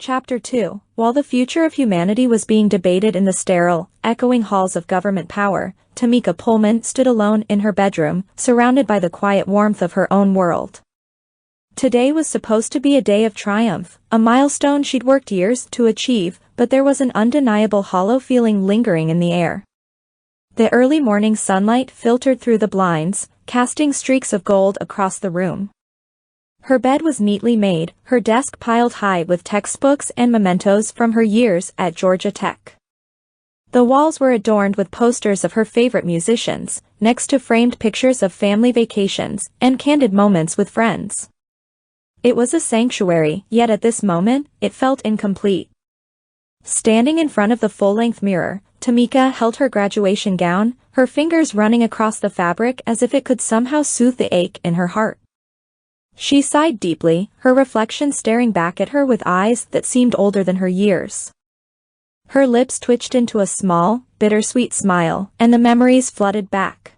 Chapter 2. While the future of humanity was being debated in the sterile, echoing halls of government power, Tamika Pullman stood alone in her bedroom, surrounded by the quiet warmth of her own world. Today was supposed to be a day of triumph, a milestone she'd worked years to achieve, but there was an undeniable hollow feeling lingering in the air. The early morning sunlight filtered through the blinds, casting streaks of gold across the room. Her bed was neatly made, her desk piled high with textbooks and mementos from her years at Georgia Tech. The walls were adorned with posters of her favorite musicians, next to framed pictures of family vacations and candid moments with friends. It was a sanctuary, yet at this moment, it felt incomplete. Standing in front of the full-length mirror, Tamika held her graduation gown, her fingers running across the fabric as if it could somehow soothe the ache in her heart. She sighed deeply, her reflection staring back at her with eyes that seemed older than her years. Her lips twitched into a small, bittersweet smile, and the memories flooded back.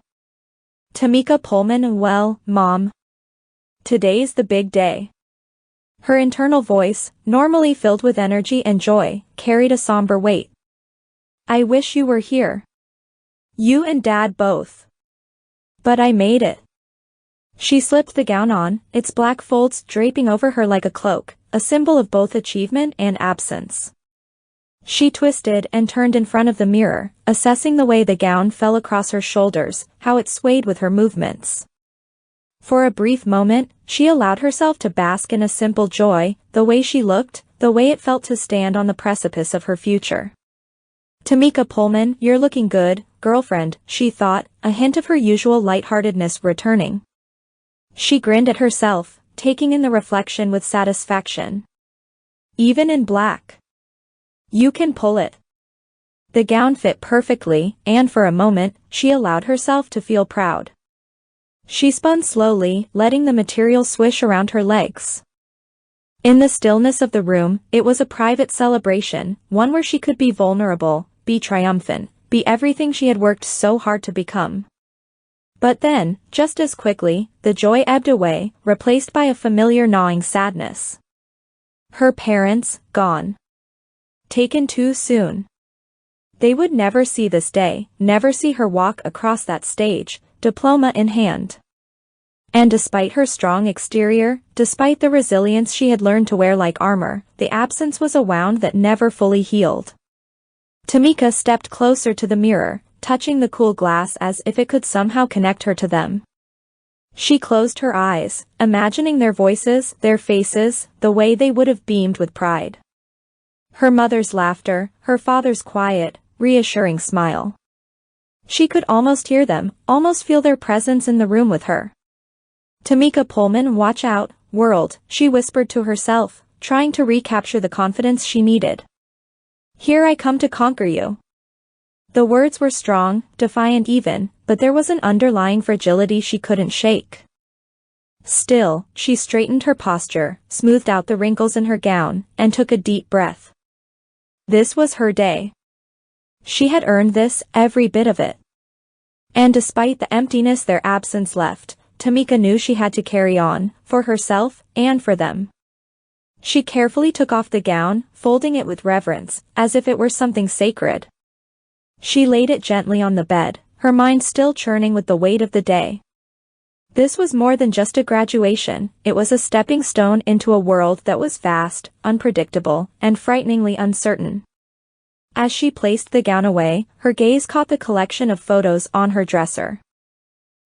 Tamika Pullman, well, Mom. Today's the big day. Her internal voice, normally filled with energy and joy, carried a somber weight. I wish you were here. You and Dad both. But I made it. She slipped the gown on, its black folds draping over her like a cloak, a symbol of both achievement and absence. She twisted and turned in front of the mirror, assessing the way the gown fell across her shoulders, how it swayed with her movements. For a brief moment, she allowed herself to bask in a simple joy, the way she looked, the way it felt to stand on the precipice of her future. Tamika Pullman, you're looking good, girlfriend, she thought, a hint of her usual lightheartedness returning. She grinned at herself, taking in the reflection with satisfaction. Even in black. You can pull it. The gown fit perfectly, and for a moment, she allowed herself to feel proud. She spun slowly, letting the material swish around her legs. In the stillness of the room, it was a private celebration, one where she could be vulnerable, be triumphant, be everything she had worked so hard to become. But then, just as quickly, the joy ebbed away, replaced by a familiar gnawing sadness. Her parents, gone. Taken too soon. They would never see this day, never see her walk across that stage, diploma in hand. And despite her strong exterior, despite the resilience she had learned to wear like armor, the absence was a wound that never fully healed. Tamika stepped closer to the mirror, touching the cool glass as if it could somehow connect her to them. She closed her eyes, imagining their voices, their faces, the way they would have beamed with pride. Her mother's laughter, her father's quiet, reassuring smile. She could almost hear them, almost feel their presence in the room with her. Tamika Pullman, watch out, world, she whispered to herself, trying to recapture the confidence she needed. Here I come to conquer you. The words were strong, defiant even, but there was an underlying fragility she couldn't shake. Still, she straightened her posture, smoothed out the wrinkles in her gown, and took a deep breath. This was her day. She had earned this, every bit of it. And despite the emptiness their absence left, Tamika knew she had to carry on, for herself, and for them. She carefully took off the gown, folding it with reverence, as if it were something sacred. She laid it gently on the bed, her mind still churning with the weight of the day. This was more than just a graduation, it was a stepping stone into a world that was vast, unpredictable, and frighteningly uncertain. As she placed the gown away, her gaze caught the collection of photos on her dresser.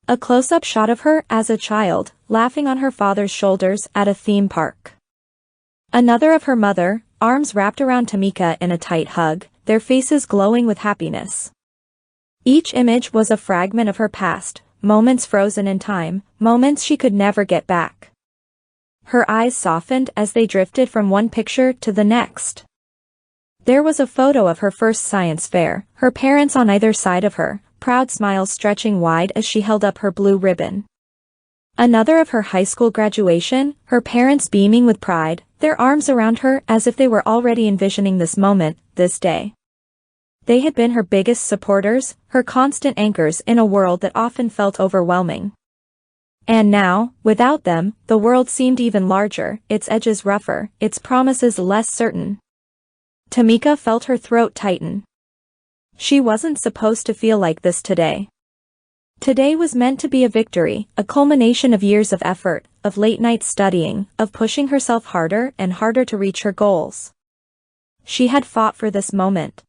A close-up shot of her as a child, laughing on her father's shoulders at a theme park. Another of her mother, arms wrapped around Tamika in a tight hug, their faces glowing with happiness. Each image was a fragment of her past, moments frozen in time, moments she could never get back. Her eyes softened as they drifted from one picture to the next. There was a photo of her first science fair, her parents on either side of her, proud smiles stretching wide as she held up her blue ribbon. Another of her high school graduation, her parents beaming with pride, their arms around her as if they were already envisioning this moment, this day. They had been her biggest supporters, her constant anchors in a world that often felt overwhelming. And now, without them, the world seemed even larger, its edges rougher, its promises less certain. Tamika felt her throat tighten. She wasn't supposed to feel like this today. Today was meant to be a victory, a culmination of years of effort, of late-night studying, of pushing herself harder and harder to reach her goals. She had fought for this moment.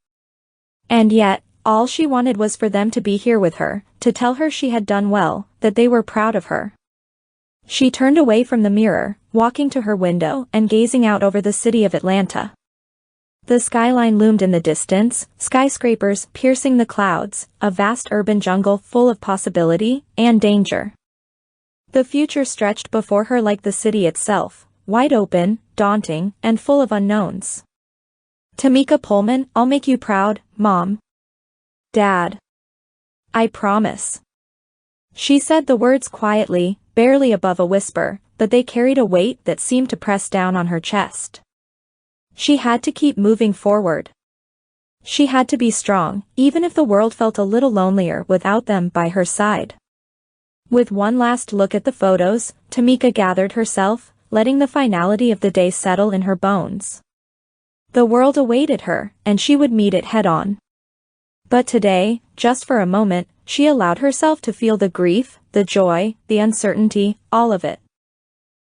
And yet, all she wanted was for them to be here with her, to tell her she had done well, that they were proud of her. She turned away from the mirror, walking to her window and gazing out over the city of Atlanta. The skyline loomed in the distance, skyscrapers piercing the clouds, a vast urban jungle full of possibility and danger. The future stretched before her like the city itself, wide open, daunting, and full of unknowns. Tamika Pullman, I'll make you proud, Mom. Dad. I promise. She said the words quietly, barely above a whisper, but they carried a weight that seemed to press down on her chest. She had to keep moving forward. She had to be strong, even if the world felt a little lonelier without them by her side. With one last look at the photos, Tamika gathered herself, letting the finality of the day settle in her bones. The world awaited her, and she would meet it head-on. But today, just for a moment, she allowed herself to feel the grief, the joy, the uncertainty, all of it.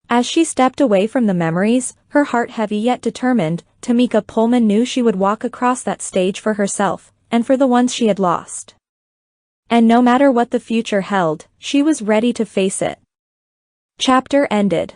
As she stepped away from the memories, her heart heavy yet determined, Tamika Pullman knew she would walk across that stage for herself, and for the ones she had lost. And no matter what the future held, she was ready to face it. Chapter ended.